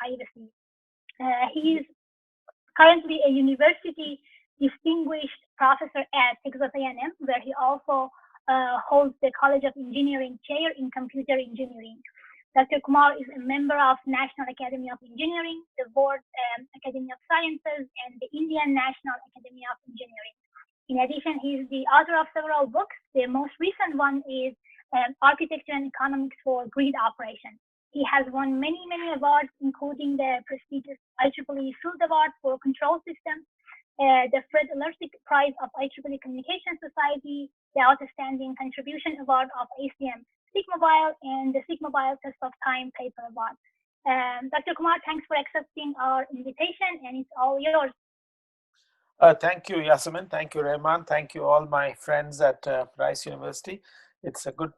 privacy. He is currently a university distinguished professor at Texas A&M, where he also holds the College of Engineering chair in computer engineering. Dr. Kumar is a member of National Academy of Engineering, the World Academy of Sciences, and the Indian National Academy of Engineering. In addition, he is the author of several books. The most recent one is Architecture and Economics for Grid Operation. He has won many awards, including the prestigious IEEE Field Award for Control Systems, the Fred Lersick Prize of IEEE Communication Society, the Outstanding Contribution Award of ACM SIGMobile, and the SIGMobile Test of Time Paper Award. Dr. Kumar, thanks for accepting our invitation, and it's all yours. Thank you, Yasemin. Thank you, Rehman. Thank you, all my friends at Rice University. It's a good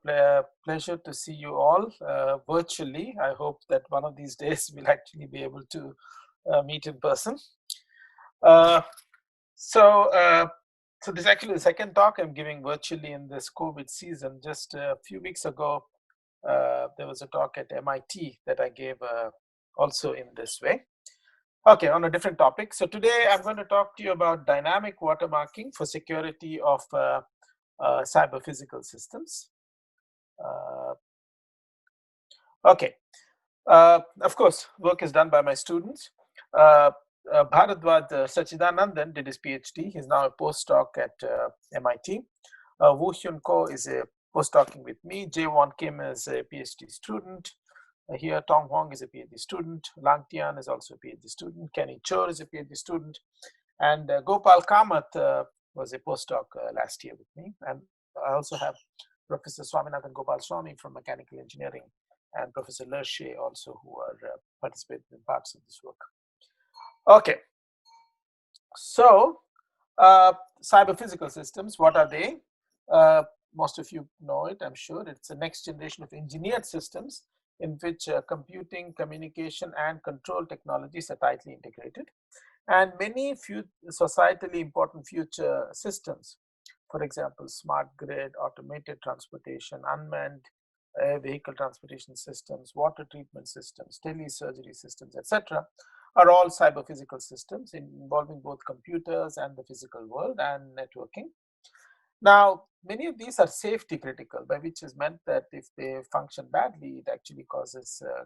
pleasure to see you all virtually. I hope that one of these days we'll actually be able to meet in person. So this is actually the second talk I'm giving virtually in this COVID season. Just a few weeks ago, there was a talk at MIT that I gave also in this way. Okay, on a different topic. So today I'm going to talk to you about dynamic watermarking for security of cyber-physical systems. Okay, of course, work is done by my students. Bharadwaj Sachidanandan did his PhD. He's now a postdoc at MIT. Woo Hyun Ko is a postdocing with me. Jae Won Kim is a PhD student. Here, Tong Hwang is a PhD student. Lang Tian is also a PhD student. Kenny Chor is a PhD student. And Gopal Kamath was a postdoc last year with me. And I also have Professor Swaminathan Gopal Swami from Mechanical Engineering and Professor Lerche also, who are participating in parts of this work. Okay. So, cyber-physical systems, what are they? Most of you know it, I'm sure. It's the next generation of engineered systems in which computing, communication, and control technologies are tightly integrated. And many societally important future systems, for example, smart grid, automated transportation, unmanned vehicle transportation systems, water treatment systems, telesurgery systems, etc., are all cyber-physical systems involving both computers and the physical world and networking. Now, many of these are safety critical, by which is meant that if they function badly, it actually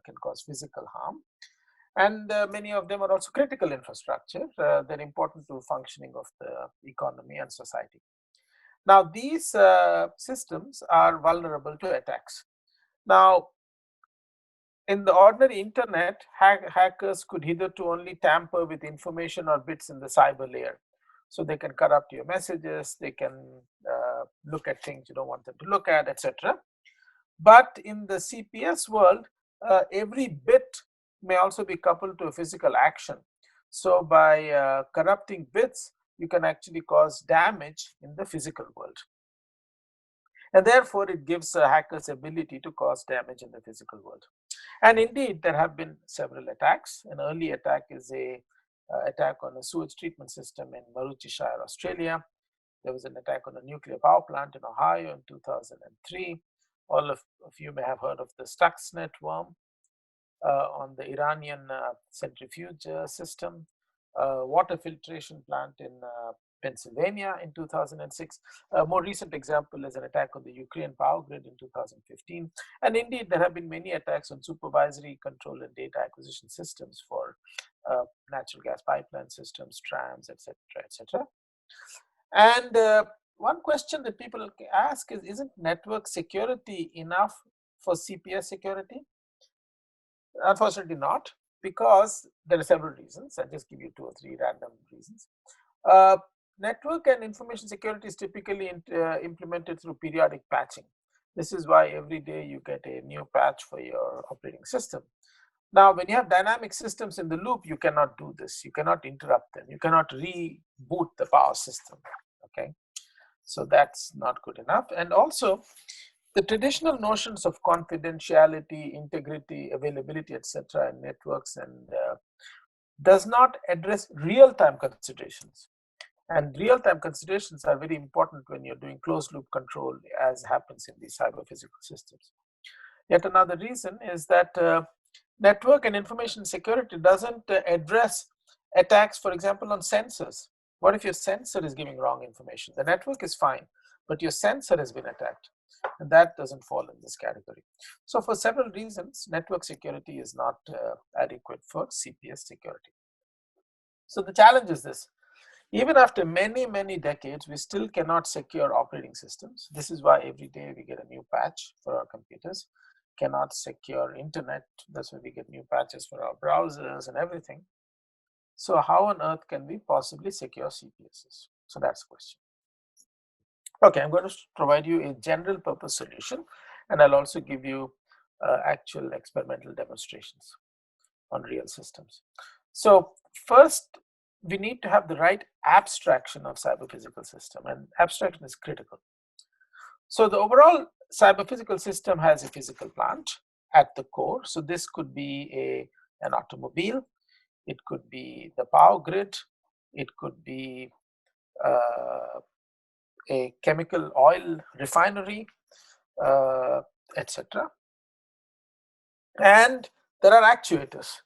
can cause physical harm. And many of them are also critical infrastructure. They're important to functioning of the economy and society. Now, these systems are vulnerable to attacks. Now, in the ordinary internet, hackers could hitherto only tamper with information or bits in the cyber layer. So they can corrupt your messages, they can look at things you don't want them to look at, etc. But in the CPS world, every bit may also be coupled to a physical action. So by corrupting bits, you can actually cause damage in the physical world. And therefore, it gives hackers ability to cause damage in the physical world. And indeed, there have been several attacks. An early attack is a attack on a sewage treatment system in Maroochydore, Australia. There was an attack on a nuclear power plant in Ohio in 2003. All of you may have heard of the Stuxnet worm on the Iranian centrifuge system, water filtration plant in Pennsylvania in 2006. A more recent example is an attack on the Ukraine power grid in 2015. And indeed, there have been many attacks on supervisory control and data acquisition systems for natural gas pipeline systems, trams, etc., etc. And one question that people ask is, isn't network security enough for CPS security? Unfortunately not, because there are several reasons. I'll just give you 2 or 3 random reasons. Network and information security is typically implemented through periodic patching. This is why every day you get a new patch for your operating system. Now, when you have dynamic systems in the loop, you cannot do this. You cannot interrupt them. You cannot reboot the power system. Okay, so that's not good enough. And also, the traditional notions of confidentiality, integrity, availability, etc., in networks and does not address real-time considerations. And real-time considerations are very important when you're doing closed-loop control, as happens in these cyber-physical systems. Yet another reason is that Network and information security doesn't address attacks, for example, on sensors. What if your sensor is giving wrong information? The network is fine, but your sensor has been attacked, and that doesn't fall in this category. So for several reasons, network security is not adequate for CPS security. So the challenge is this: even after many, many decades, we still cannot secure operating systems. This is why every day we get a new patch for our computers. Cannot secure internet. That's why we get new patches for our browsers and everything. So how on earth can we possibly secure CPSs? So that's the question. Okay, I'm going to provide you a general purpose solution, and I'll also give you actual experimental demonstrations on real systems. So first, we need to have the right abstraction of cyber-physical system, and abstraction is critical. So the overall cyber-physical system has a physical plant at the core. So this could be an automobile, it could be the power grid, it could be a chemical oil refinery, etc. And there are actuators.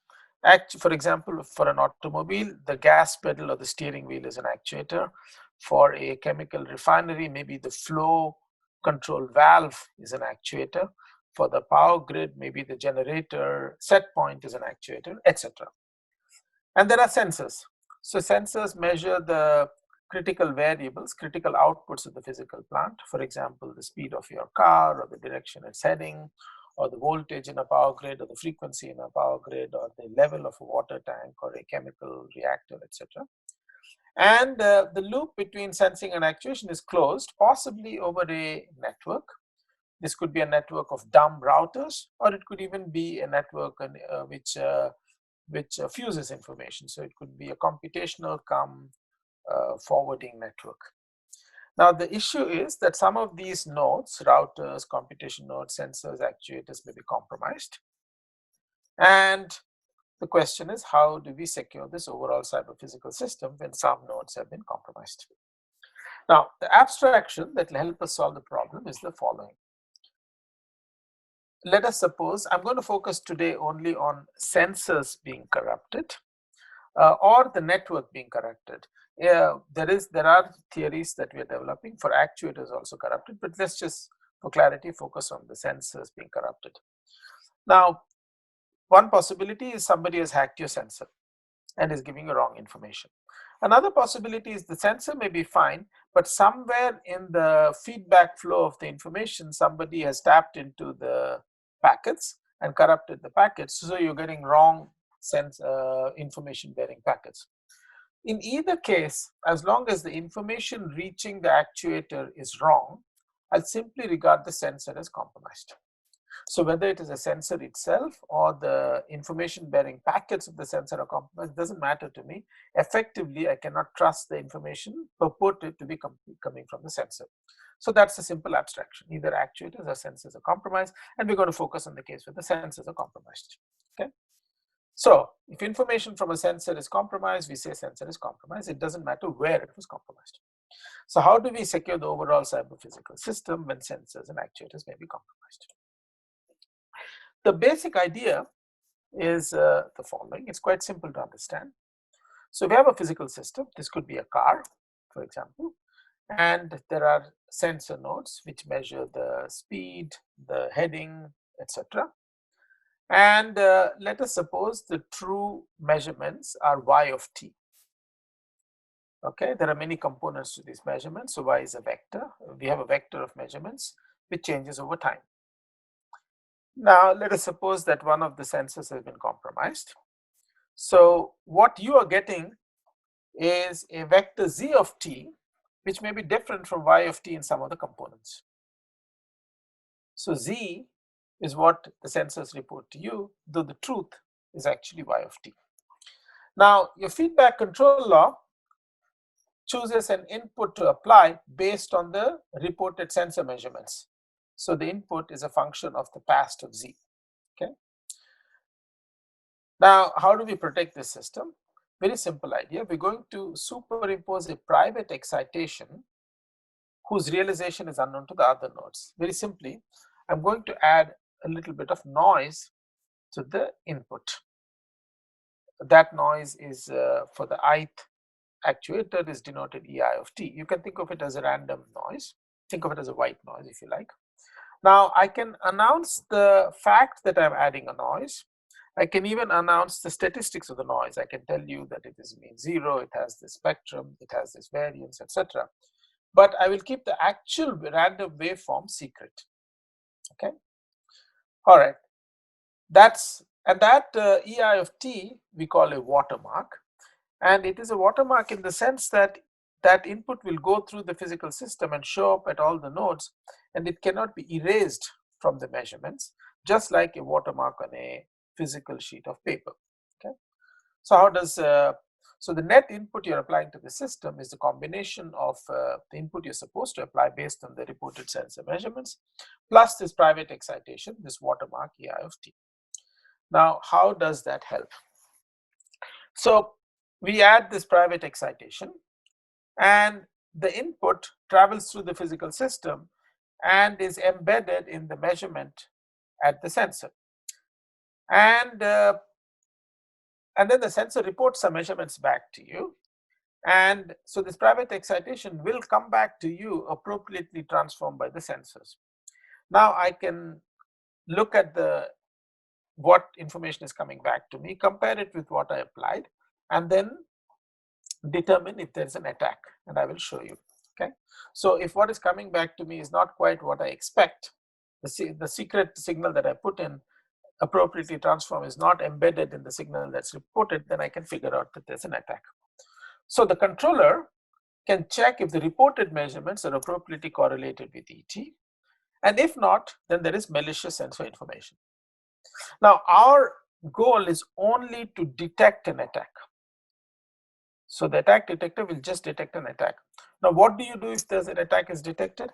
For example, for an automobile, the gas pedal or the steering wheel is an actuator. For a chemical refinery, maybe the flow control valve is an actuator. For the power grid, maybe the generator set point is an actuator, etc. And there are sensors. So sensors measure the critical variables, critical outputs of the physical plant. For example, the speed of your car, or the direction it's heading, or the voltage in a power grid, or the frequency in a power grid, or the level of a water tank or a chemical reactor, etc. And the loop between sensing and actuation is closed, possibly over a network. This could be a network of dumb routers, or it could even be a network which fuses information. So it could be a computational forwarding network. Now the issue is that some of these nodes, routers, computation nodes, sensors, actuators, may be compromised. And the question is, how do we secure this overall cyber-physical system when some nodes have been compromised? Now, the abstraction that will help us solve the problem is the following. Let us suppose, I'm going to focus today only on sensors being corrupted or the network being corrupted. There are theories that we are developing for actuators also corrupted, but let's just, for clarity, focus on the sensors being corrupted. Now, one possibility is somebody has hacked your sensor and is giving you wrong information. Another possibility is the sensor may be fine, but somewhere in the feedback flow of the information, somebody has tapped into the packets and corrupted the packets. So you're getting wrong information bearing packets. In either case, as long as the information reaching the actuator is wrong, I'll simply regard the sensor as compromised. So whether it is a sensor itself or the information bearing packets of the sensor are compromised, doesn't matter to me. Effectively, I cannot trust the information purported to be coming from the sensor. So that's a simple abstraction. Either actuators or sensors are compromised, and we're going to focus on the case where the sensors are compromised. Okay. So if information from a sensor is compromised, we say sensor is compromised. It doesn't matter where it was compromised. So how do we secure the overall cyber-physical system when sensors and actuators may be compromised? The basic idea is the following. It's quite simple to understand. So we have a physical system. This could be a car, for example, and there are sensor nodes which measure the speed, the heading, etc. And let us suppose the true measurements are y of t. Okay, there are many components to these measurements. So y is a vector. We have a vector of measurements which changes over time. Now, let us suppose that one of the sensors has been compromised. So what you are getting is a vector z of t, which may be different from y of t in some of the components. So z is what the sensors report to you, though the truth is actually y of t. Now, your feedback control law chooses an input to apply based on the reported sensor measurements. So the input is a function of the past of z. Okay. Now, how do we protect this system? Very simple idea. We're going to superimpose a private excitation whose realization is unknown to the other nodes. Very simply, I'm going to add a little bit of noise to the input. That noise is for the ith actuator is denoted EI of t. You can think of it as a random noise. Think of it as a white noise if you like. Now I can announce the fact that I'm adding a noise. I can even announce the statistics of the noise. I can tell you that it is mean zero, it has this spectrum, it has this variance, etc. But I will keep the actual random waveform secret. Okay. All right. That's and that EI of t we call a watermark. And it is a watermark in the sense that that input will go through the physical system and show up at all the nodes, and it cannot be erased from the measurements, just like a watermark on a physical sheet of paper. Okay. So how does so the net input you're applying to the system is the combination of the input you're supposed to apply based on the reported sensor measurements plus this private excitation, this watermark EI of t. Now how does that help? So we add this private excitation and the input travels through the physical system and is embedded in the measurement at the sensor. And then the sensor reports some measurements back to you. And so this private excitation will come back to you appropriately transformed by the sensors. Now I can look at what information is coming back to me, compare it with what I applied, and then determine if there's an attack, and I will show you. Okay, so if what is coming back to me is not quite what I expect, the secret signal that I put in appropriately transformed is not embedded in the signal that's reported, then I can figure out that there's an attack. So the controller can check if the reported measurements are appropriately correlated with ET, and if not, then there is malicious sensor information. Now our goal is only to detect an attack. So the attack detector will just detect an attack. Now what do you do if there's an attack is detected?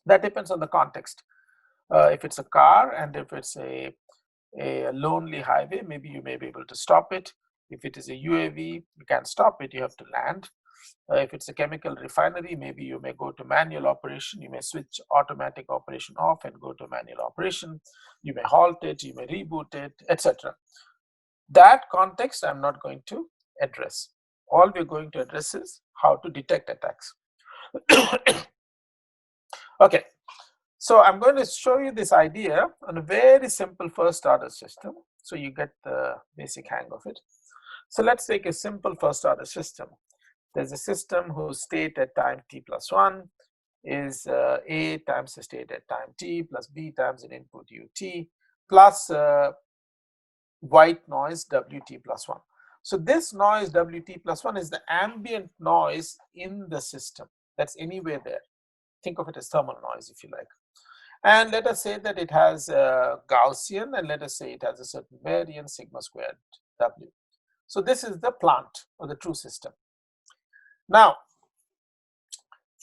That depends on the context. If it's a car and if it's a lonely highway, maybe you may be able to stop it. If it is a UAV, you can't stop it, you have to land. If it's a chemical refinery, maybe you may go to manual operation, you may switch automatic operation off and go to manual operation, you may halt it, you may reboot it, etc. That context I'm not going to address. All we're going to address is how to detect attacks. Okay, so I'm going to show you this idea on a very simple first order system, so you get the basic hang of it. So let's take a simple first order system. There's a system whose state at time t plus 1 is A times the state at time t plus B times an input ut plus white noise Wt plus 1. So this noise Wt plus 1 is the ambient noise in the system that's anywhere there. Think of it as thermal noise if you like. And let us say that it has Gaussian, and let us say it has a certain variance sigma squared W. So this is the plant or the true system. Now,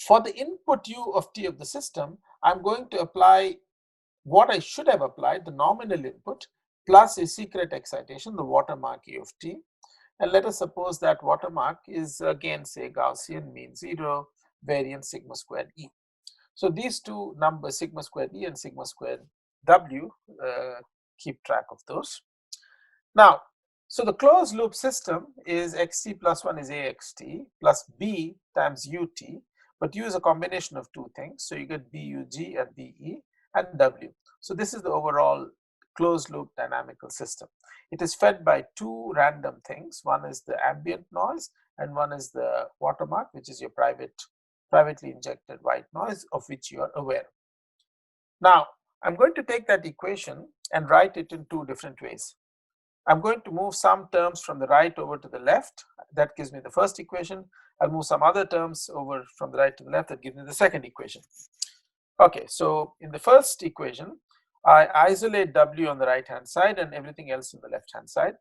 for the input u of t of the system, I'm going to apply what I should have applied, the nominal input, plus a secret excitation, the watermark u of t. And let us suppose that watermark is again, say, Gaussian, mean 0, variance sigma squared e. So these two numbers, sigma squared e and sigma squared w, keep track of those. Now, so the closed loop system is xt plus 1 is axt plus b times ut, but u is a combination of two things. So you get bug and be and w. So this is the overall closed loop dynamical system. It is fed by two random things. One is the ambient noise and one is the watermark, which is your privately injected white noise of which you are aware. Now, I'm going to take that equation and write it in two different ways. I'm going to move some terms from the right over to the left. That gives me the first equation. I'll move some other terms over from the right to the left. That gives me the second equation. Okay, so in the first equation, I isolate W on the right hand side and everything else on the left hand side.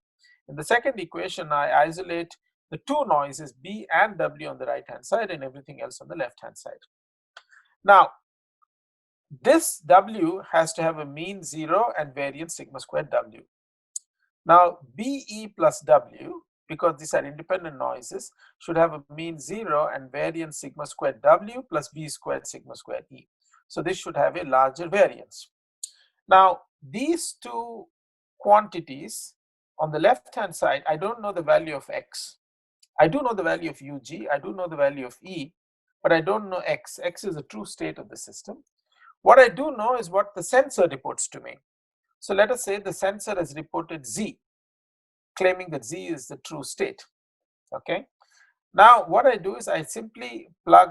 In the second equation, I isolate the two noises B and W on the right hand side and everything else on the left hand side. Now, this W has to have a mean 0 and variance sigma squared W. Now, BE plus W, because these are independent noises, should have a mean 0 and variance sigma squared W plus B squared sigma squared E. So this should have a larger variance. Now, these two quantities on the left hand side, I don't know the value of x. I do know the value of UG, I do know the value of E, but I don't know X. X is the true state of the system. What I do know is what the sensor reports to me. So let us say the sensor has reported Z, claiming that Z is the true state. Okay. Now what I do is I simply plug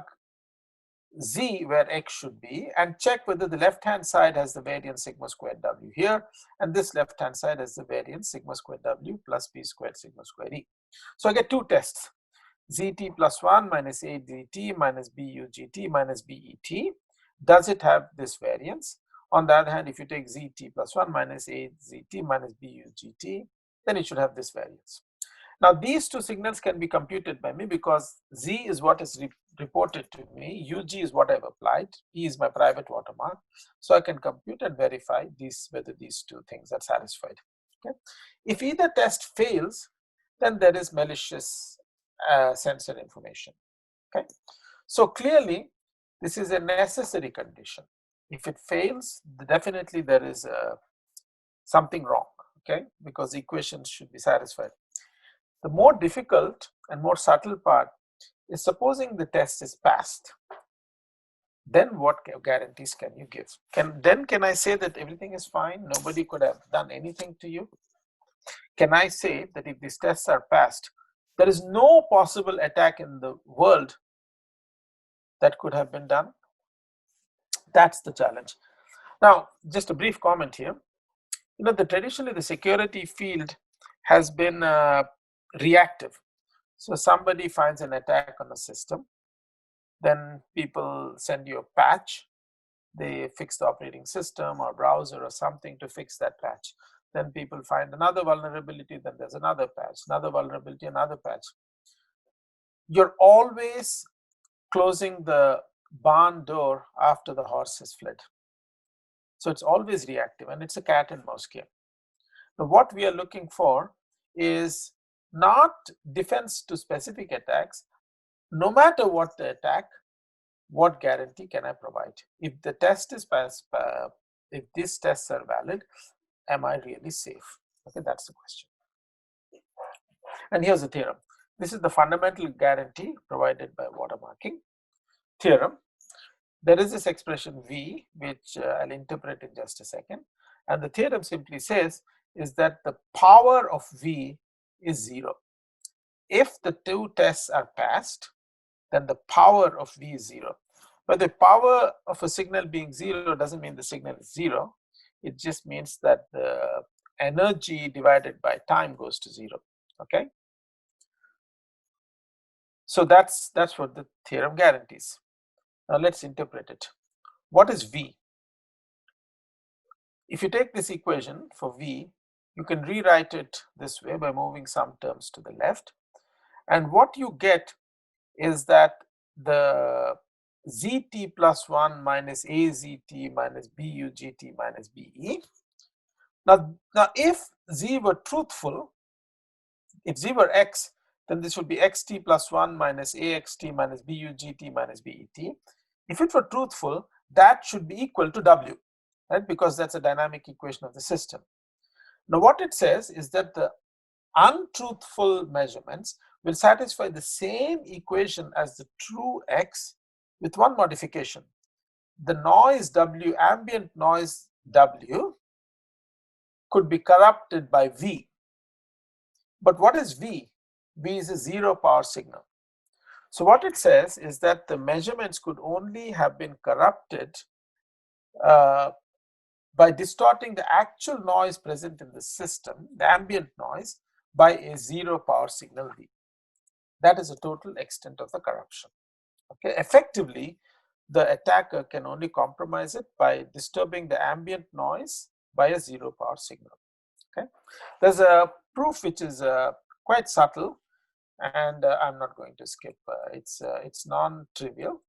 Z where X should be and check whether the left hand side has the variance sigma squared W here, and this left hand side has the variance sigma squared W plus B squared sigma squared E. So I get two tests. ZT plus 1 minus AZT minus BUGT minus BET. Does it have this variance? On the other hand, if you take ZT plus 1 minus AZT minus BUGT, then it should have this variance. Now, these two signals can be computed by me because Z is what is reported to me, UG is what I've applied, E is my private watermark. So I can compute and verify whether these two things are satisfied. Okay. If either test fails, then there is malicious sensor information. Okay. So clearly, this is a necessary condition. If it fails, definitely there is something wrong. Okay, because the equations should be satisfied. The more difficult and more subtle part is supposing the test is passed. Then what guarantees can you give? Can I say that everything is fine? Nobody could have done anything to you? Can I say that if these tests are passed, there is no possible attack in the world that could have been done? That's the challenge. Now, just a brief comment here. Traditionally the security field has been reactive. So somebody finds an attack on a system, then people send you a patch, they fix the operating system or browser or something to fix that patch. Then people find another vulnerability, then there's another patch, another vulnerability, another patch. You're always closing the barn door after the horse has fled. So it's always reactive, and it's a cat and mouse game. Now, what we are looking for is not defense to specific attacks. No matter what the attack, what guarantee can I provide? If the test is passed, if these tests are valid, am I really safe? Okay, that's the question. And here's the theorem. This is the fundamental guarantee provided by watermarking. Theorem. There is this expression V, which I'll interpret in just a second. And the theorem simply says is that the power of V is 0. If the two tests are passed, then the power of V is 0. But the power of a signal being 0 doesn't mean the signal is 0. It just means that the energy divided by time goes to 0. Okay. So that's what the theorem guarantees. Now let's interpret it. What is V? If you take this equation for V, you can rewrite it this way by moving some terms to the left. And what you get is that the ZT plus 1 minus AZT minus BUGT minus BE. Now if Z were truthful, if Z were X, then this would be XT plus 1 minus AXT minus BUGT minus BET. If it were truthful, that should be equal to W, right? Because that's a dynamic equation of the system. Now what it says is that the untruthful measurements will satisfy the same equation as the true X with one modification. The noise W, ambient noise W, could be corrupted by V. But what is V? V is a 0 power signal. So what it says is that the measurements could only have been corrupted by distorting the actual noise present in the system, the ambient noise, by a 0 power signal V. That is the total extent of the corruption. Okay, effectively, the attacker can only compromise it by disturbing the ambient noise by a 0 power signal. Okay, there's a proof which is quite subtle, and I'm not going to skip. It's non-trivial.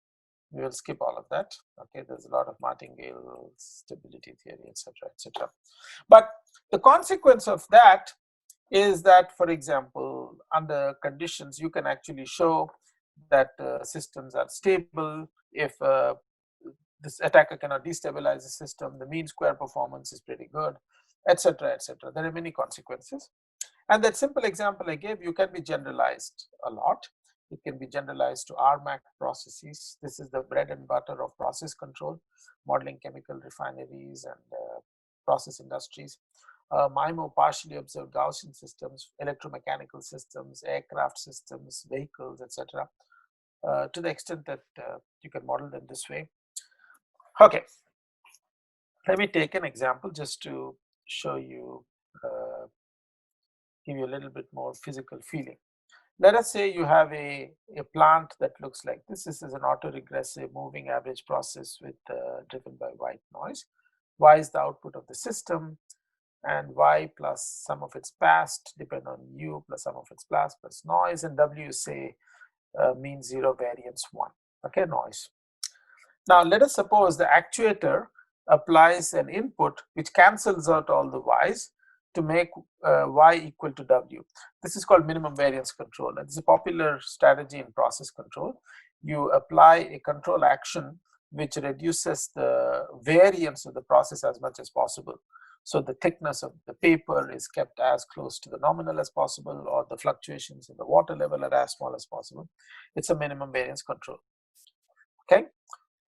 We will skip all of that. Okay, there's a lot of martingale stability theory, etc., etc. But the consequence of that is that, for example, under conditions, you can actually show that systems are stable. If this attacker cannot destabilize the system, the mean square performance is pretty good. etc., etc. There are many consequences. And that simple example I gave you can be generalized a lot. It can be generalized to RMAC processes. This is the bread and butter of process control, modeling chemical refineries and process industries. MIMO partially observed Gaussian systems, electromechanical systems, aircraft systems, vehicles, etc. To the extent that you can model them this way. Okay, let me take an example just to show you, give you a little bit more physical feeling. Let us say you have a plant that looks like this. This is an autoregressive moving average process with driven by white noise. Y is the output of the system, and Y plus sum of its past depend on U plus sum of its past plus noise, and W say mean 0 variance 1. Okay, noise. Now let us suppose the actuator applies an input which cancels out all the Y's to make Y equal to W. This is called minimum variance control, and this is a popular strategy in process control. You apply a control action which reduces the variance of the process as much as possible. So the thickness of the paper is kept as close to the nominal as possible, or the fluctuations in the water level are as small as possible. It's a minimum variance control. Okay.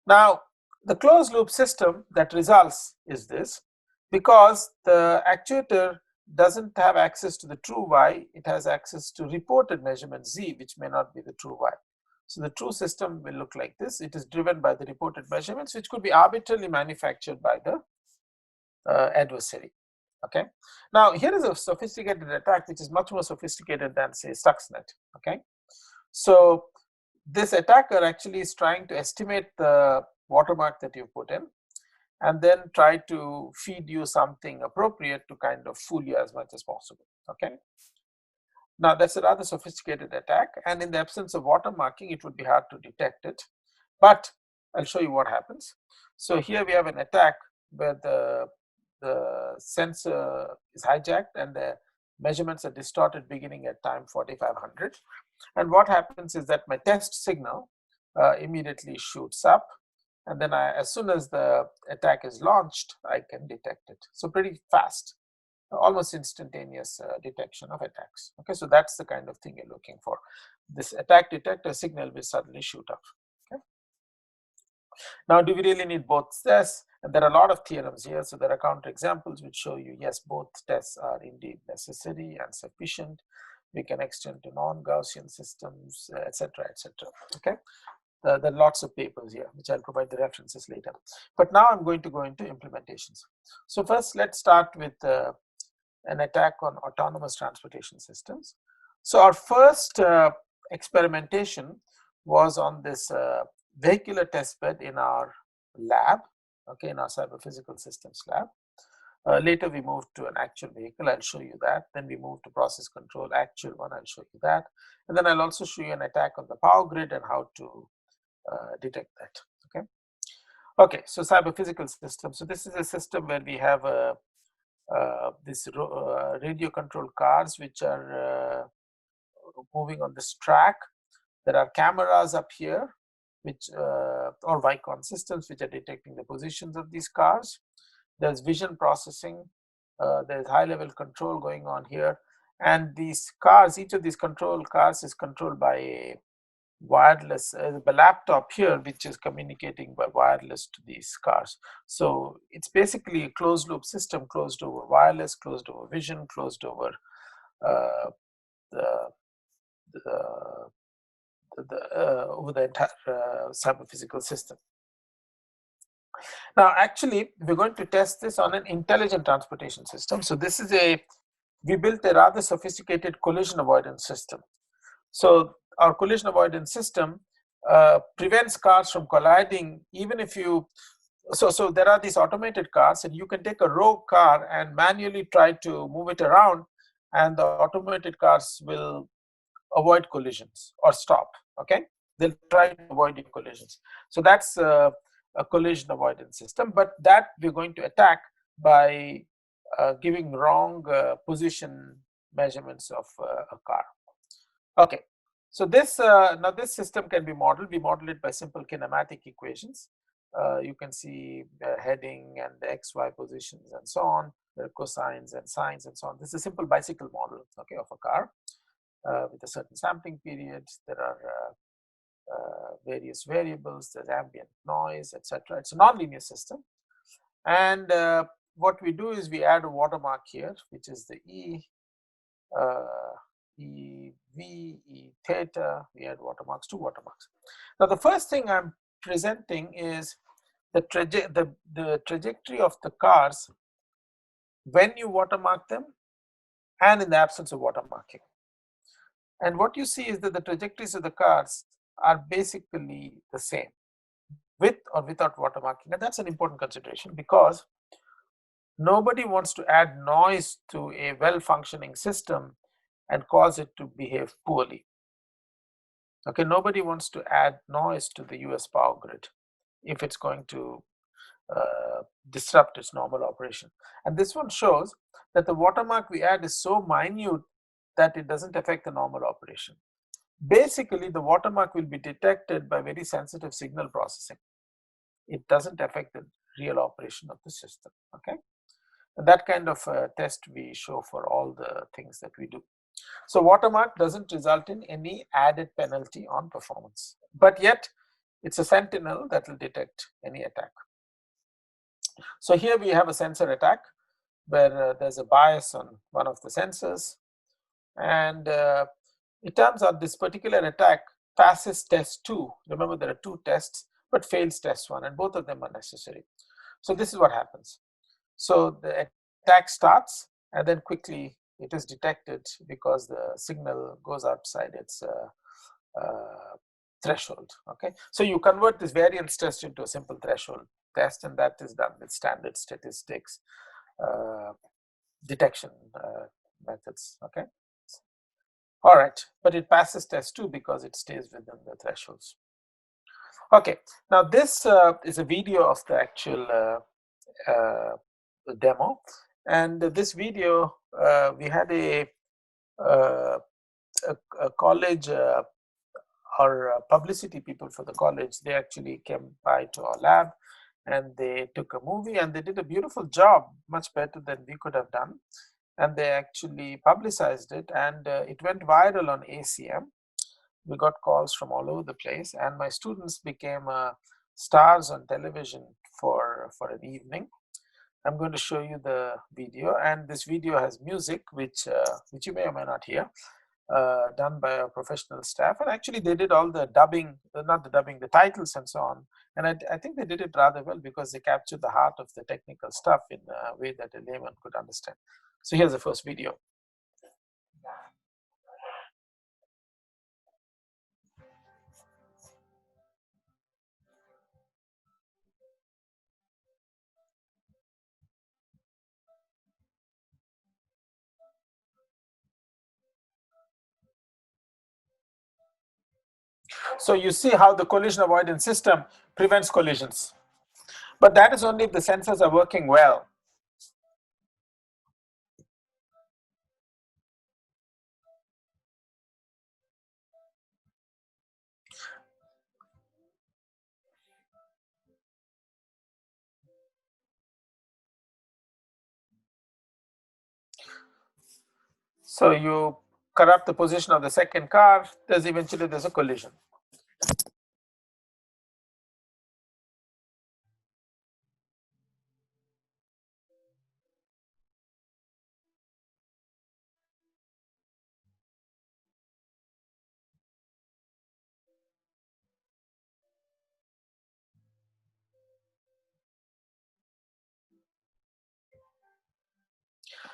Now, the closed loop system that results is this. Because the actuator doesn't have access to the true Y, it has access to reported measurement Z, which may not be the true Y. So the true system will look like this. It is driven by the reported measurements, which could be arbitrarily manufactured by the adversary. Okay. Now here is a sophisticated attack which is much more sophisticated than, say, Stuxnet. Okay. So this attacker actually is trying to estimate the watermark that you put in, and then try to feed you something appropriate to kind of fool you as much as possible. Okay. Now that's a rather sophisticated attack, and in the absence of watermarking, it would be hard to detect it. But I'll show you what happens. So here we have an attack where the sensor is hijacked and the measurements are distorted beginning at time 4500. And what happens is that my test signal immediately shoots up, and then as soon as the attack is launched, I can detect it. So pretty fast, almost instantaneous detection of attacks. Okay, so that's the kind of thing you're looking for. This attack detector signal will suddenly shoot up. Okay. Now, do we really need both tests? And there are a lot of theorems here. So there are counterexamples which show you, yes, both tests are indeed necessary and sufficient. We can extend to non-Gaussian systems, etc., etc. Okay. There are lots of papers here, which I'll provide the references later. But now I'm going to go into implementations. So first, let's start with an attack on autonomous transportation systems. So our first experimentation was on this vehicular testbed in our lab, okay, in our Cyberphysical Systems lab. Later we moved to an actual vehicle, I'll show you that. Then we moved to process control, actual one, I'll show you that. And then I'll also show you an attack on the power grid and how to detect that. Okay. Okay, so Cyberphysical System. So this is a system where we have this radio controlled cars which are moving on this track. There are cameras up here, which or Vicon systems which are detecting the positions of these cars. There's vision processing. There's high level control going on here, and these cars, each of these control cars is controlled by a wireless the laptop here, which is communicating by wireless to these cars. So it's basically a closed loop system, closed over wireless, closed over vision, closed over over the entire cyber-physical system. Now, actually, we're going to test this on an intelligent transportation system. So this is we built a rather sophisticated collision avoidance system. So our collision avoidance system prevents cars from colliding, even if you, so there are these automated cars, and you can take a rogue car and manually try to move it around, and the automated cars will avoid collisions or stop. Okay, they'll try to avoid your collisions. So that's a collision avoidance system, but that we're going to attack by giving wrong position measurements of a car. Okay, so this now this system can be modeled. We model it by simple kinematic equations. You can see the heading and the XY positions and so on. There are cosines and sines and so on. This is a simple bicycle model, okay, of a car with a certain sampling period. There are various variables, there's ambient noise, etc. It's a nonlinear system. And what we do is we add a watermark here, which is the E, V, E theta. We add watermarks, two watermarks. Now, the first thing I'm presenting is the trajectory of the cars when you watermark them and in the absence of watermarking. And what you see is that the trajectories of the cars are basically the same with or without watermarking. And that's an important consideration because nobody wants to add noise to a well-functioning system and cause it to behave poorly. Okay, nobody wants to add noise to the US power grid if it's going to disrupt its normal operation. And this one shows that the watermark we add is so minute that it doesn't affect the normal operation. Basically, the watermark will be detected by very sensitive signal processing. It doesn't affect the real operation of the system. Okay, and that kind of test we show for all the things that we do. So watermark doesn't result in any added penalty on performance, but yet it's a sentinel that will detect any attack. So here we have a sensor attack where there's a bias on one of the sensors, and it turns out this particular attack passes test 2. Remember, there are 2 tests, but fails test 1, and both of them are necessary. So this is what happens. So the attack starts, and then quickly it is detected because the signal goes outside its threshold. Okay, so you convert this variance test into a simple threshold test, and that is done with standard statistics detection methods. Okay, all right, but it passes test 2 because it stays within the thresholds. Okay, now this is a video of the actual demo, and this video we had a college or publicity people for the college. They actually came by to our lab and they took a movie and they did a beautiful job, much better than we could have done, and they actually publicized it, and it went viral on ACM. We got calls from all over the place, and my students became stars on television for an evening. I'm going to show you the video, and this video has music which you may or may not hear, done by a professional staff, and actually they did all the dubbing, not the dubbing, the titles and so on, and I think they did it rather well because they captured the heart of the technical stuff in a way that a layman could understand. So here's the first video. So you see how the collision avoidance system prevents collisions, but that is only if the sensors are working well. So you corrupt the position of the second car, there's a collision.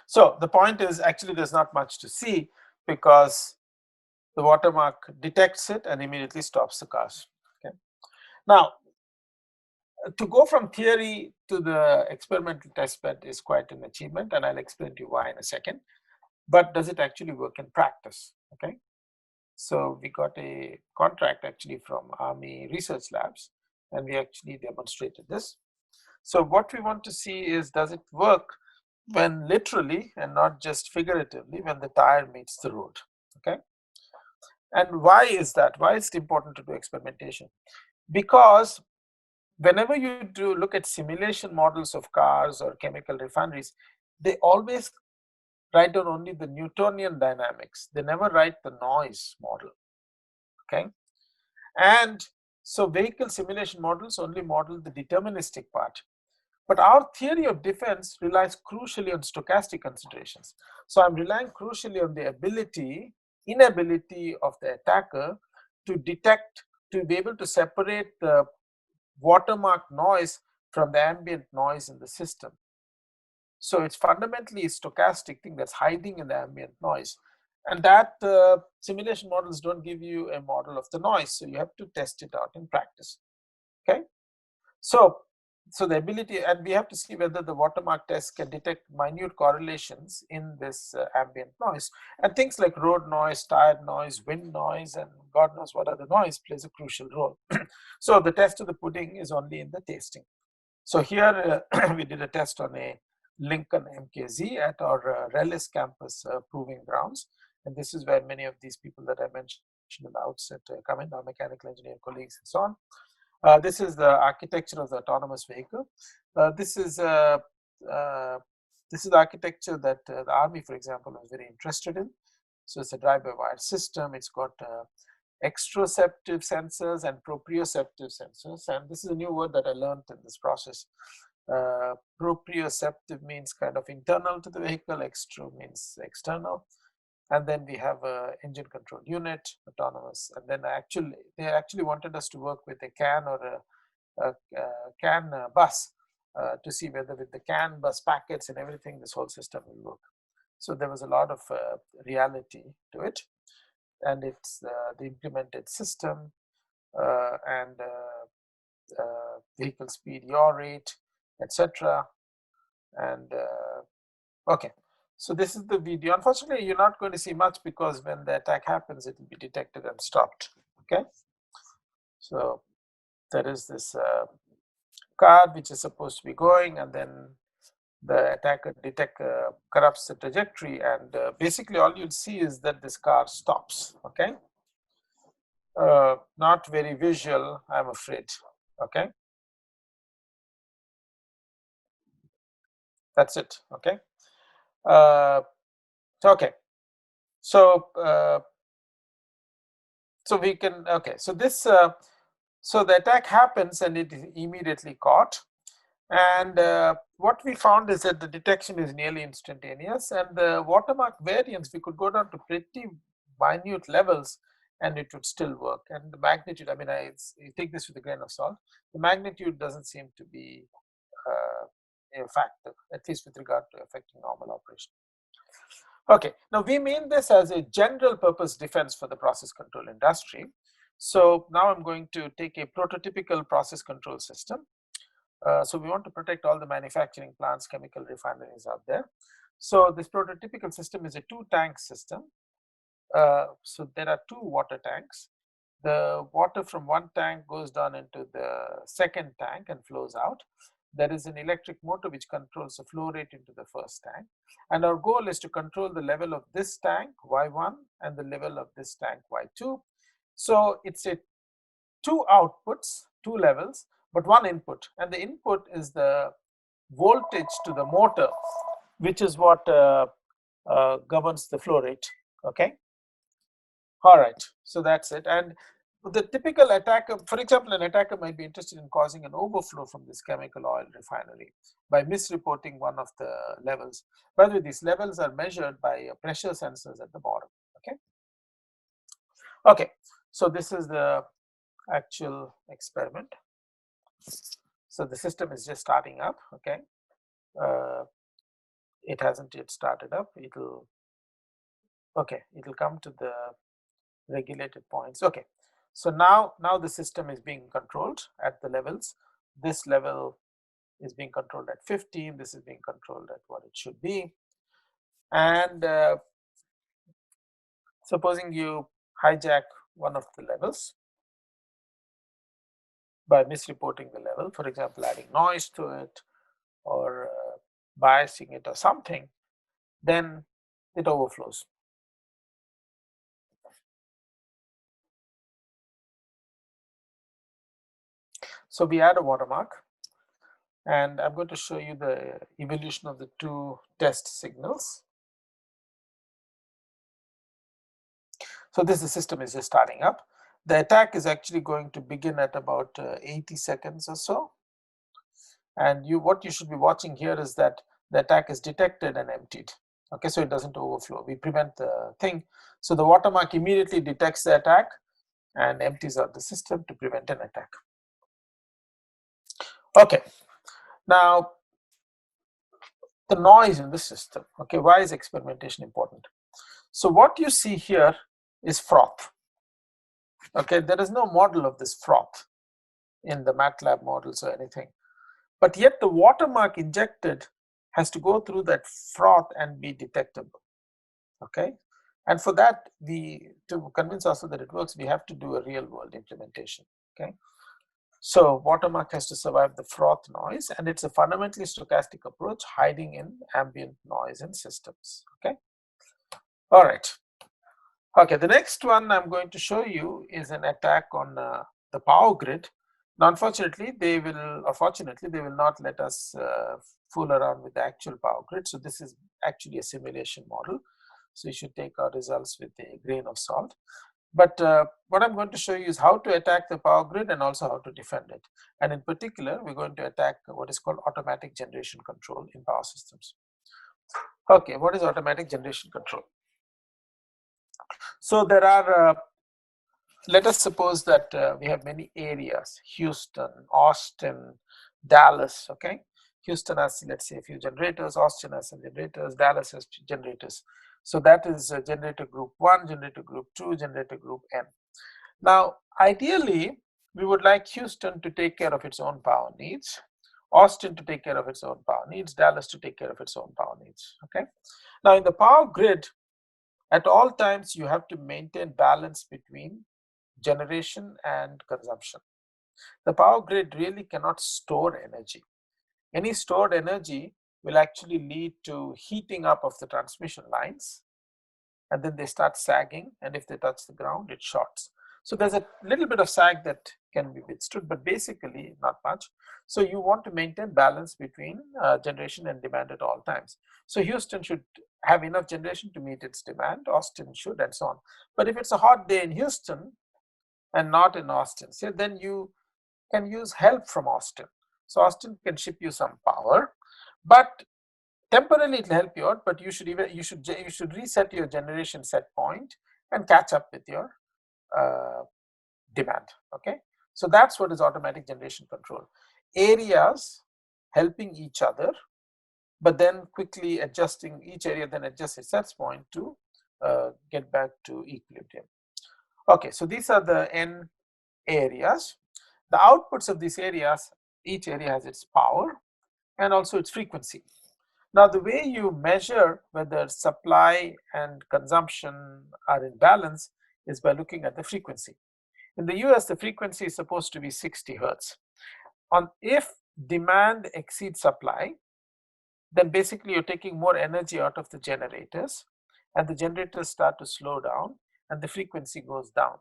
So the point is, actually there's not much to see because the watermark detects it and immediately stops the cars. Okay. Now, to go from theory to the experimental testbed is quite an achievement, and I'll explain to you why in a second. But does it actually work in practice? Okay. So we got a contract actually from Army Research Labs, and we actually demonstrated this. So what we want to see is, does it work when literally and not just figuratively, when the tire meets the road? Okay. And why is that? Why is it important to do experimentation? Because whenever you do look at simulation models of cars or chemical refineries, they always write down only the Newtonian dynamics. They never write the noise model. Okay, and so vehicle simulation models only model the deterministic part. But our theory of defense relies crucially on stochastic considerations. So I'm relying crucially on the inability of the attacker to detect, to be able to separate the watermark noise from the ambient noise in the system. So it's fundamentally a stochastic thing that's hiding in the ambient noise. And that simulation models don't give you a model of the noise. So you have to test it out in practice. Okay. So the ability, and we have to see whether the watermark test can detect minute correlations in this ambient noise. And things like road noise, tire noise, wind noise, and God knows what other noise plays a crucial role. So the test of the pudding is only in the tasting. So here we did a test on a Lincoln MKZ at our Rellis campus proving grounds. And this is where many of these people that I mentioned in the outset come in, our mechanical engineering colleagues and so on. This is the architecture of the autonomous vehicle. This is the architecture that the Army, for example, is very interested in. So it's a drive-by-wire system. It's got extroceptive sensors and proprioceptive sensors. And this is a new word that I learned in this process. Proprioceptive means kind of internal to the vehicle, extro means external. And then we have a engine control unit, autonomous. And then they actually wanted us to work with a CAN or a CAN bus to see whether with the CAN bus packets and everything, this whole system will work. So there was a lot of reality to it. And it's the implemented system and vehicle speed, yaw rate, etc. And okay, so this is the video. Unfortunately, you're not going to see much because when the attack happens, it will be detected and stopped. Okay, so there is this card which is supposed to be going, and then the attacker corrupts the trajectory, and basically all you'll see is that this car stops. Okay, not very visual, I'm afraid. Okay, that's it. Okay, okay, so we can, okay, so this so the attack happens and it is immediately caught. And what we found is that the detection is nearly instantaneous, and the watermark variance, we could go down to pretty minute levels and it would still work. And the magnitude, I mean, you take this with a grain of salt, the magnitude doesn't seem to be a factor, at least with regard to affecting normal operation. Okay, now we mean this as a general purpose defense for the process control industry. So now I'm going to take a prototypical process control system. So we want to protect all the manufacturing plants, chemical refineries out there. So this prototypical system is a 2-tank system. So there are 2 water tanks. The water from one tank goes down into the second tank and flows out. There is an electric motor which controls the flow rate into the first tank. And our goal is to control the level of this tank, Y1, and the level of this tank, Y2. So it's a 2 outputs, 2 levels, but 1 input. And the input is the voltage to the motor, which is what governs the flow rate. Okay. All right. So that's it. And the typical attacker, for example, an attacker might be interested in causing an overflow from this chemical oil refinery by misreporting one of the levels. By the way, these levels are measured by pressure sensors at the bottom. Okay. Okay. So this is the actual experiment. So the system is just starting up. Okay. It hasn't yet started up. It'll come to the regulated points. Okay, so now the system is being controlled at the levels. This level is being controlled at 15. This is being controlled at what it should be. And supposing you hijack one of the levels by misreporting the level, for example, adding noise to it or biasing it or something, then it overflows. So we add a watermark, and I'm going to show you the evolution of the two test signals. So this system is just starting up. The attack is actually going to begin at about 80 seconds or so. And what you should be watching here is that the attack is detected and emptied. Okay, so it doesn't overflow. We prevent the thing. So the watermark immediately detects the attack and empties out the system to prevent an attack. Okay, now the noise in the system. Okay, why is experimentation important? So what you see here is froth. Okay, there is no model of this froth in the MATLAB models or anything, but yet the watermark injected has to go through that froth and be detectable. Okay, and for that, to convince us that it works, we have to do a real world implementation. Okay, so watermark has to survive the froth noise, and it's a fundamentally stochastic approach hiding in ambient noise in systems. Okay, all right. Okay, the next one I'm going to show you is an attack on the power grid. Now, unfortunately, or fortunately, they will not let us fool around with the actual power grid. So this is actually a simulation model. So you should take our results with a grain of salt. But what I'm going to show you is how to attack the power grid and also how to defend it. And in particular, we're going to attack what is called automatic generation control in power systems. Okay, what is automatic generation control? So there are, let us suppose that we have many areas: Houston, Austin, Dallas. Okay, Houston has, let's say, a few generators, Austin has some generators, Dallas has generators. So that is generator group 1, generator group 2, generator group n. Now, ideally, we would like Houston to take care of its own power needs, Austin to take care of its own power needs, Dallas to take care of its own power needs. Okay. Now, in the power grid, at all times, you have to maintain balance between generation and consumption. The power grid really cannot store energy. Any stored energy will actually lead to heating up of the transmission lines, and then they start sagging, and if they touch the ground, it shorts. So there's a little bit of sag that can be withstood, but basically not much. So you want to maintain balance between generation and demand at all times. So Houston should have enough generation to meet its demand, Austin should, and so on. But if it's a hot day in Houston and not in Austin, so then you can use help from Austin. So Austin can ship you some power, but temporarily it will help you out, but you should reset your generation set point and catch up with your demand. Okay, so that's what is automatic generation control. Areas helping each other, but then quickly adjusting each area, then adjust its set point to get back to equilibrium. Okay, so these are the n areas. The outputs of these areas, each area has its power and also its frequency. Now, the way you measure whether supply and consumption are in balance is by looking at the frequency. In the US, the frequency is supposed to be 60 hertz. If demand exceeds supply, then basically you're taking more energy out of the generators, and the generators start to slow down and the frequency goes down.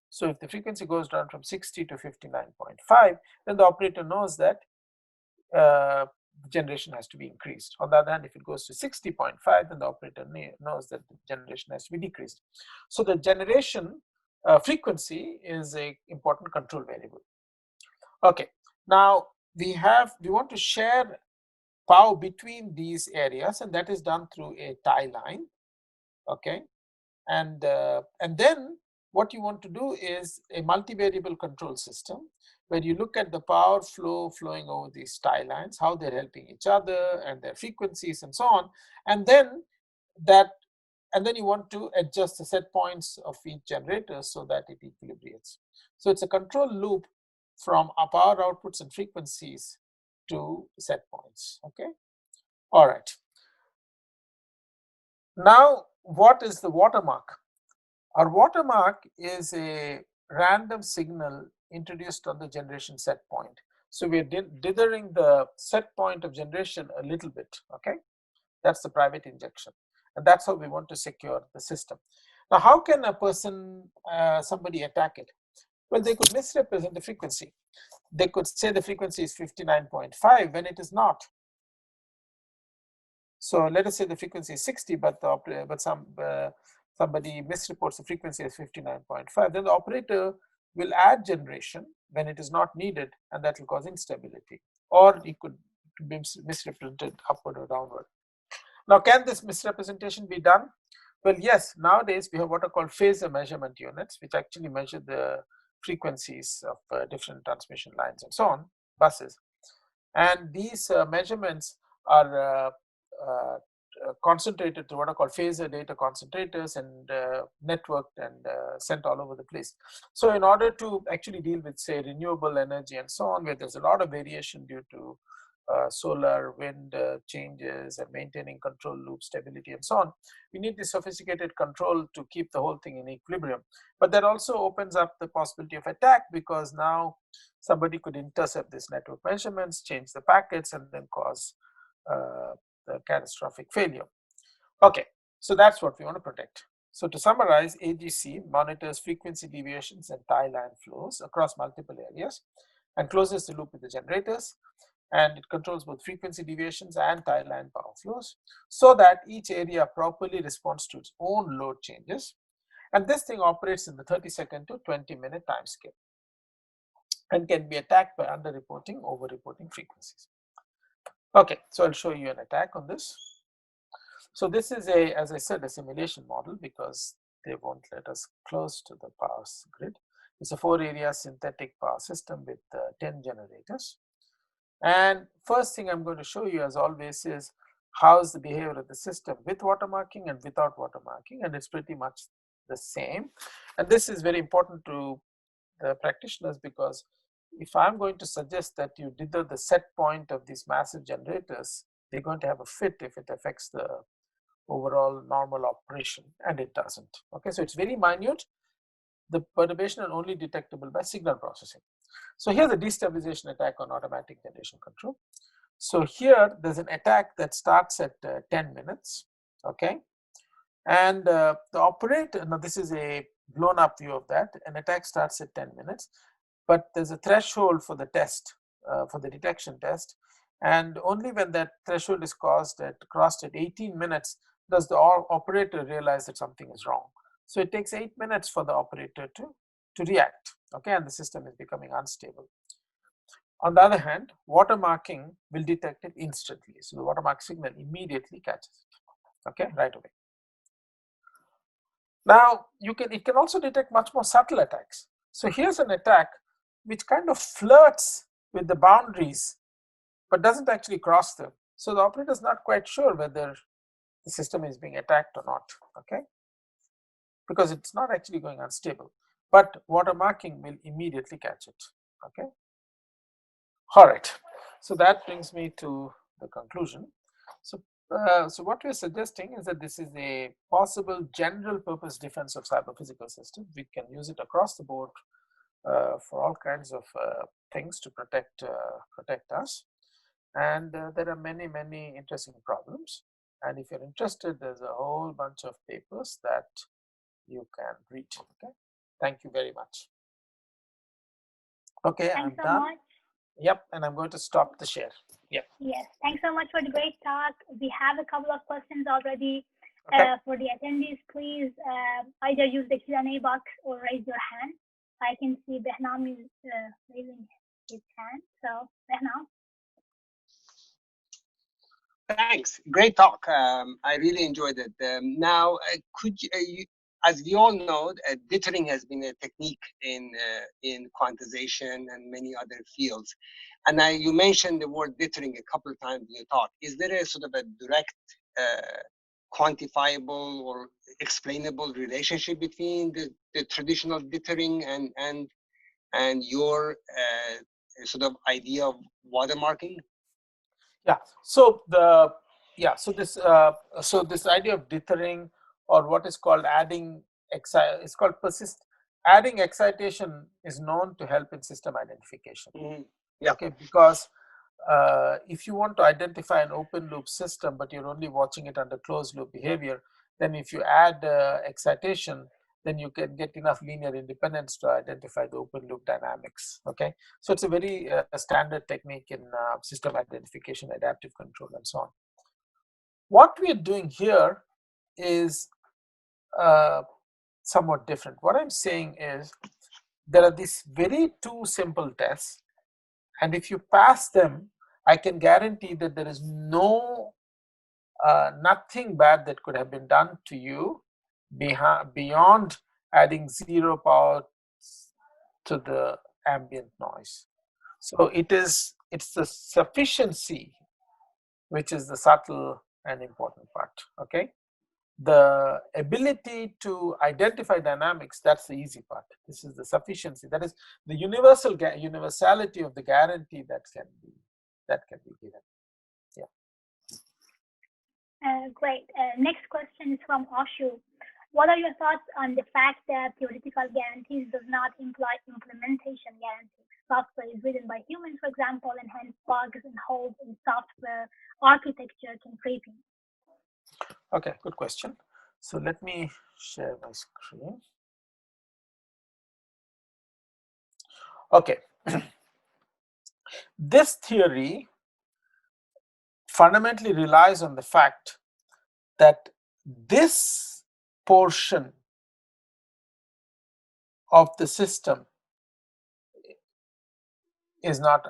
So if the frequency goes down from 60 to 59.5, then the operator knows that generation has to be increased. On the other hand, if it goes to 60.5, then the operator knows that the generation has to be decreased. So the generation frequency is an important control variable. Okay, now we want to share power between these areas, and that is done through a tie line. Okay, and then what you want to do is a multivariable control system where you look at the power flowing over these tie lines, how they're helping each other and their frequencies and so on, and then you want to adjust the set points of each generator so that it equilibrates. So it's a control loop from power outputs and frequencies to set points. Okay, all right. Now, what is the watermark? Our watermark is a random signal introduced on the generation set point. So we're dithering the set point of generation a little bit. Okay, that's the private injection, and that's how we want to secure the system. Now, how can somebody attack it? Well, they could misrepresent the frequency. They could say the frequency is 59.5 when it is not. So let us say the frequency is 60, but somebody misreports the frequency as 59.5. Then the operator will add generation when it is not needed, and that will cause instability. Or it could be misrepresented upward or downward. Now, can this misrepresentation be done? Well, yes. Nowadays we have what are called phasor measurement units, which actually measure the frequencies of different transmission lines and so on, buses. And these measurements are concentrated to what are called phasor data concentrators and networked and sent all over the place. So in order to actually deal with, say, renewable energy and so on, where there's a lot of variation due to solar, wind changes and maintaining control loop stability and so on, we need the sophisticated control to keep the whole thing in equilibrium. But that also opens up the possibility of attack, because now somebody could intercept this network measurements, change the packets, and then cause the catastrophic failure. Okay, so that's what we want to protect. So to summarize, AGC monitors frequency deviations and tie line flows across multiple areas and closes the loop with the generators, and it controls both frequency deviations and tie line power flows so that each area properly responds to its own load changes. And this thing operates in the 30-second to 20-minute time scale and can be attacked by underreporting, overreporting frequencies. Okay, so I'll show you an attack on this. So this is a, as I said, a simulation model, because they won't let us close to the power grid. It's a 4-area synthetic power system with 10 generators. And first thing I'm going to show you, as always, is how's the behavior of the system with watermarking and without watermarking, and it's pretty much the same. And this is very important to the practitioners, because if I'm going to suggest that you dither the set point of these massive generators, they're going to have a fit if it affects the overall normal operation, and it doesn't. Okay, so it's very minute. The perturbation is only detectable by signal processing. So here's a destabilization attack on automatic generation control. So here there's an attack that starts at 10 minutes. Okay, and the operator, now this is a blown up view of that. An attack starts at 10 minutes, but there's a threshold for the test, for the detection test, and only when that threshold is crossed at 18 minutes does the operator realize that something is wrong. So it takes 8 minutes for the operator to react. Okay, and the system is becoming unstable. On the other hand, watermarking will detect it instantly. So the watermark signal immediately catches it. Okay, right away. Now it can also detect much more subtle attacks. So here's an attack which kind of flirts with the boundaries but doesn't actually cross them. So the operator is not quite sure whether the system is being attacked or not. Okay, because it's not actually going unstable, but watermarking will immediately catch it. Okay, all right. So that brings me to the conclusion. So what we're suggesting is that this is a possible general purpose defense of cyber physical system. We can use it across the board for all kinds of things to protect us. And there are many interesting problems. And if you're interested, there's a whole bunch of papers that you can read. Okay, thank you very much. Okay, Thanks I'm so done. much. Yep, and I'm going to stop the share. Yep. Yes, thanks so much for the great talk. We have a couple of questions already. Okay. For the attendees, please either use the Q&A box or raise your hand. I can see Behnam is raising his hand. So, Behnam. Thanks. Great talk. I really enjoyed it. Now, as we all know, dithering has been a technique in quantization and many other fields. And you mentioned the word dithering a couple of times in your talk. Is there a sort of a direct, quantifiable or explainable relationship between the traditional dithering and your sort of idea of watermarking? Yeah. So this idea of dithering, or what is called adding it's called adding excitation, is known to help in system identification. Mm-hmm. Yeah. Okay, because if you want to identify an open loop system, but you're only watching it under closed loop behavior, then if you add excitation, then you can get enough linear independence to identify the open loop dynamics. Okay, so it's a very standard technique in system identification, adaptive control, and so on. What we are doing here is somewhat different. What I'm saying is there are these very two simple tests, and if you pass them, I can guarantee that there is nothing bad that could have been done to you beyond adding 0 power to the ambient noise. So it's the sufficiency which is the subtle and important part. Okay, the ability to identify dynamics, that's the easy part. This is the sufficiency, that is the universality of the guarantee that can be given. Yeah. Great. Next question is from Oshu. What are your thoughts on the fact that theoretical guarantees does not imply implementation guarantees? Software is written by humans, for example, and hence bugs and holes in software architecture can creep in. Okay, good question. So let me share my screen. Okay. This theory fundamentally relies on the fact that this portion of the system is not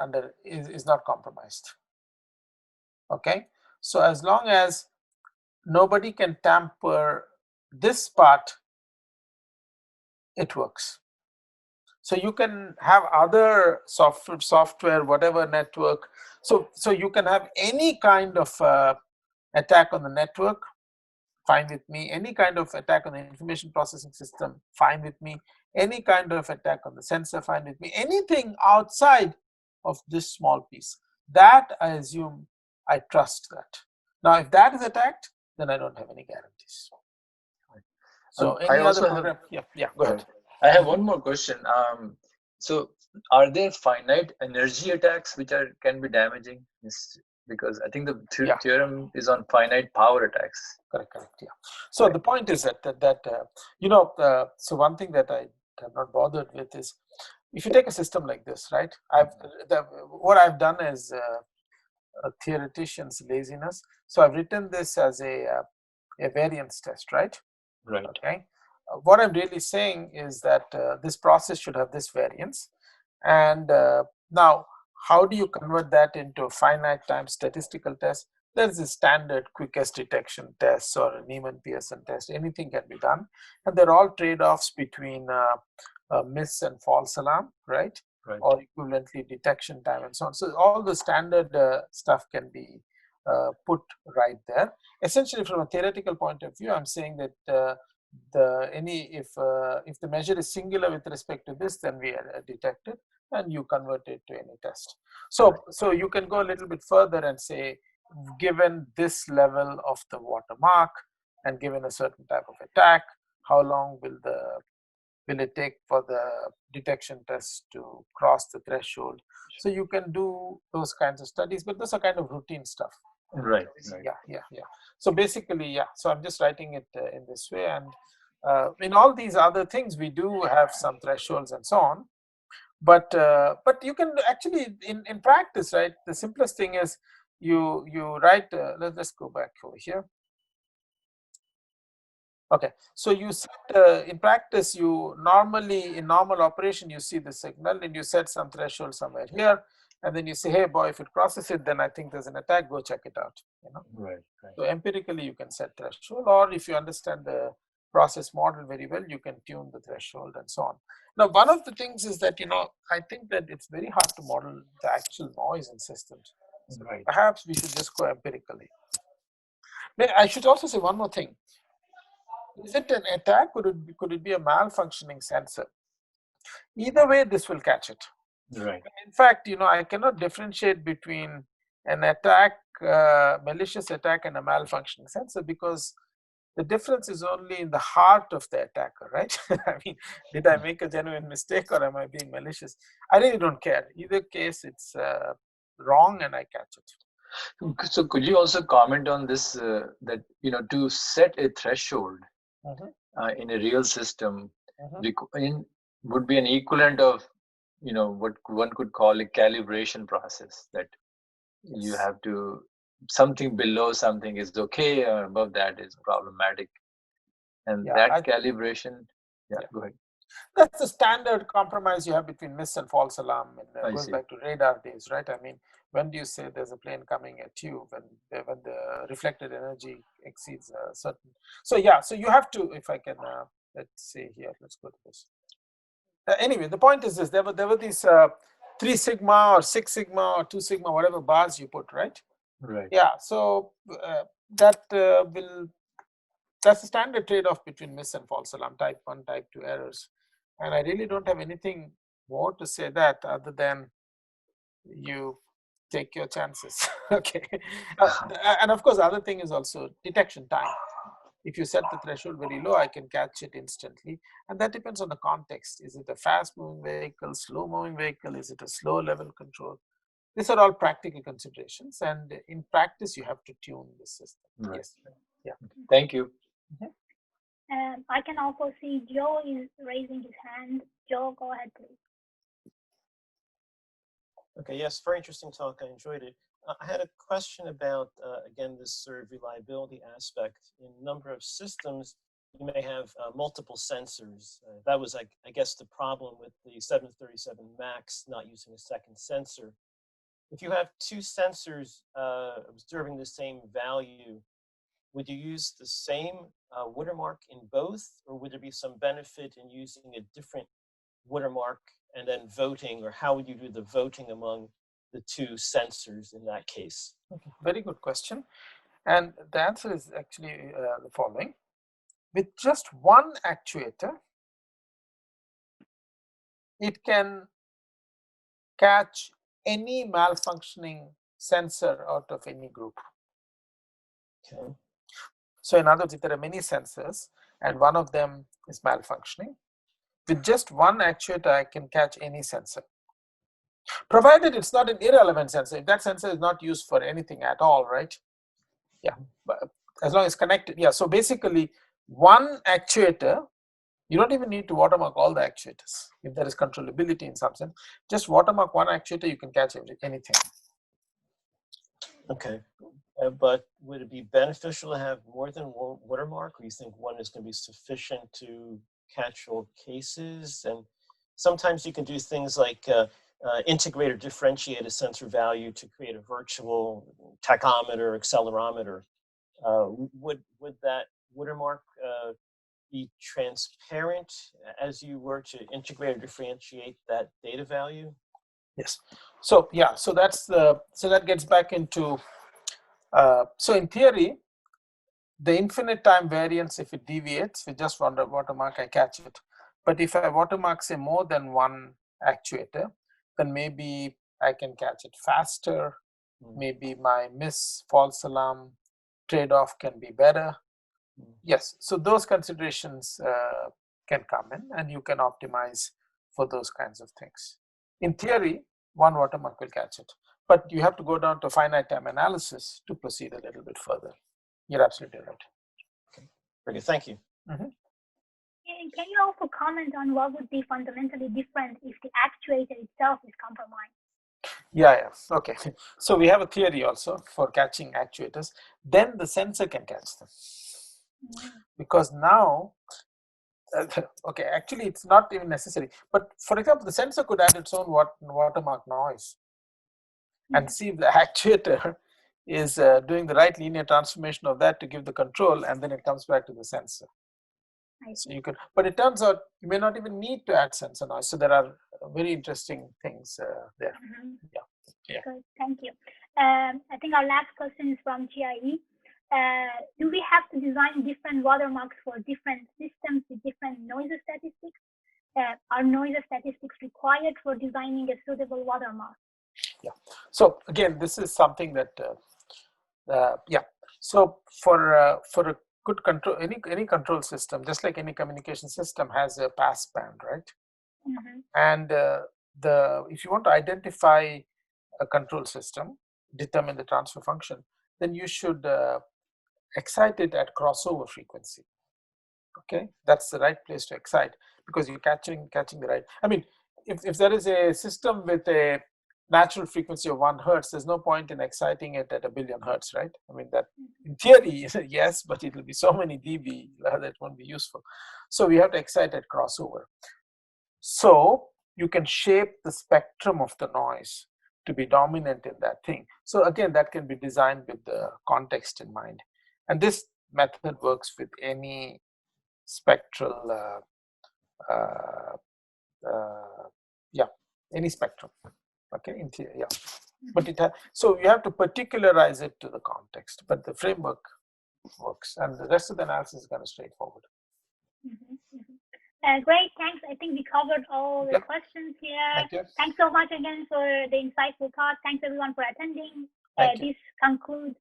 compromised. Okay, so as long as nobody can tamper this part, it works. So you can have other software, whatever network. So you can have any kind of attack on the network, fine with me. Any kind of attack on the information processing system, fine with me. Any kind of attack on the sensor, fine with me. Anything outside of this small piece, that I assume I trust that. Now, if that is attacked, then I don't have any guarantees. So any other program? Yeah, go ahead. I have one more question. So are there finite energy attacks which can be damaging? Because I think the theorem is on finite power attacks. Correct. Yeah. So the point is that so one thing that I have not bothered with is, if you take a system like this, right? What I've done is a theoretician's laziness. So I've written this as a variance test, right? Right. Okay. What I'm really saying is that this process should have this variance, and now how do you convert that into a finite time statistical test? There's a standard quickest detection test or a Neiman-Pearson test. Anything can be done, and they're all trade-offs between miss and false alarm, right? Or equivalently detection time and so on. So all the standard stuff can be put right there. Essentially, from a theoretical point of view, I'm saying that if the measure is singular with respect to this, then we detect it, and you convert it to any test. So you can go a little bit further and say, given this level of the watermark and given a certain type of attack, how long will it take for the detection test to cross the threshold? So you can do those kinds of studies, but those are kind of routine stuff. Right. Yeah. So basically, so I'm just writing it in this way, and in all these other things, we do have some thresholds and so on. But you can actually in practice, right? The simplest thing is you write. Let's go back over here. Okay, so you set in practice, in normal operation, you see the signal and you set some threshold somewhere here, and then you say, hey boy, if it crosses it, then I think there's an attack, go check it out. Right. So empirically you can set threshold, or if you understand the process model very well, you can tune the threshold and so on. Now, one of the things is that I think that it's very hard to model the actual noise in systems. So perhaps we should just go empirically. I should also say one more thing. Is it an attack? Could it be a malfunctioning sensor? Either way, this will catch it. Right. In fact, I cannot differentiate between an attack, malicious attack, and a malfunctioning sensor, because the difference is only in the heart of the attacker, right? I mean, did I make a genuine mistake or am I being malicious? I really don't care. Either case, it's wrong and I catch it. So could you also comment on this, that, to set a threshold, in a real system would be an equivalent of, what one could call a calibration process, that you have to, something below something is okay, or above that is problematic. And that calibration, go ahead. That's the standard compromise you have between miss and false alarm. It goes back to radar days, right? I mean, when do you say there's a plane coming at you? When the reflected energy exceeds a certain. So so you have to, if I can, let's see here, let's go to this. Anyway, the point is this: there were these 3 sigma or 6 sigma or 2 sigma, whatever bars you put, right? Right. Yeah. So that's the standard trade-off between miss and false alarm, type 1, type 2 errors. And I really don't have anything more to say that other than you take your chances. Okay. And of course, the other thing is also detection time. If you set the threshold very low, I can catch it instantly. And that depends on the context. Is it a fast-moving vehicle, slow-moving vehicle? Is it a slow-level control? These are all practical considerations. And in practice, you have to tune the system. Right. Yes. Yeah. Thank you. I can also see Joe is raising his hand. Joe, go ahead, please. Okay, yes, very interesting talk. I enjoyed it. I had a question about, again, this sort of reliability aspect. In a number of systems, you may have multiple sensors. That was, I guess, the problem with the 737 MAX not using a second sensor. If you have 2 sensors observing the same value, would you use the same watermark in both, or would there be some benefit in using a different watermark and then voting, or how would you do the voting among the 2 sensors in that case? Okay, very good question. And the answer is actually the following. With just one actuator, it can catch any malfunctioning sensor out of any group. Okay. So in other words, if there are many sensors and one of them is malfunctioning, with just one actuator, I can catch any sensor, provided it's not an irrelevant sensor. If that sensor is not used for anything at all, right? Yeah, but as long as connected. Yeah, so basically one actuator, you don't even need to watermark all the actuators. If there is controllability in some sense, just watermark one actuator, you can catch anything. Okay, but would it be beneficial to have more than one watermark, or you think one is going to be sufficient to catch all cases? And sometimes you can do things like integrate or differentiate a sensor value to create a virtual tachometer, accelerometer. Would that watermark be transparent as you were to integrate or differentiate that data value? Yes. So yeah, so that gets back into so in theory, the infinite time variance, if it deviates with just one watermark, I catch it. But if I watermark, say, more than one actuator, then maybe I can catch it faster. Maybe my miss false alarm trade-off can be better. Yes, so those considerations can come in, and you can optimize for those kinds of things. In theory, one watermark will catch it, but you have to go down to finite time analysis to proceed a little bit further. You're absolutely right. Okay, very good. Thank you. Can you also comment on what would be fundamentally different if the actuator itself is compromised? Yeah. Okay. So we have a theory also for catching actuators. Then the sensor can catch them. Because now, okay, actually it's not even necessary. But for example, the sensor could add its own watermark noise and see if the actuator is doing the right linear transformation of that to give the control, and then it comes back to the sensor. So you could, but it turns out you may not even need to add sensor noise. So there are very interesting things there. Yeah. Good, thank you. I think our last question is from GIE. Do we have to design different watermarks for different systems with different noise statistics? Are noise statistics required for designing a suitable watermark? Yeah. So again, this is something that So for a good control, any control system, just like any communication system, has a pass band, right? And if you want to identify a control system, determine the transfer function, then you should excite it at crossover frequency. Okay, that's the right place to excite, because you're catching the right. I mean, if there is a system with a natural frequency of 1 hertz, there's no point in exciting it at 1 billion hertz, right? I mean, that in theory, yes, but it will be so many dB that won't be useful. So we have to excite at crossover. So you can shape the spectrum of the noise to be dominant in that thing. So again, that can be designed with the context in mind. And this method works with any spectral, any spectrum. Okay, in theory, yeah. But so you have to particularize it to the context, but the framework works, and the rest of the analysis is kind of straightforward. Great, thanks. I think we covered all the questions here. Thank you. Thanks so much again for the insightful talk. Thanks everyone for attending. This concludes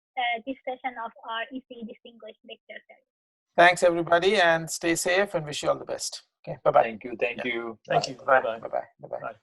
this session of our ECE Distinguished Lecture Series. Thanks everybody, and stay safe, and wish you all the best. Okay, bye-bye. Thank you. Thank you. Thank you. Bye-bye. Bye-bye. Bye-bye. Bye-bye. Bye.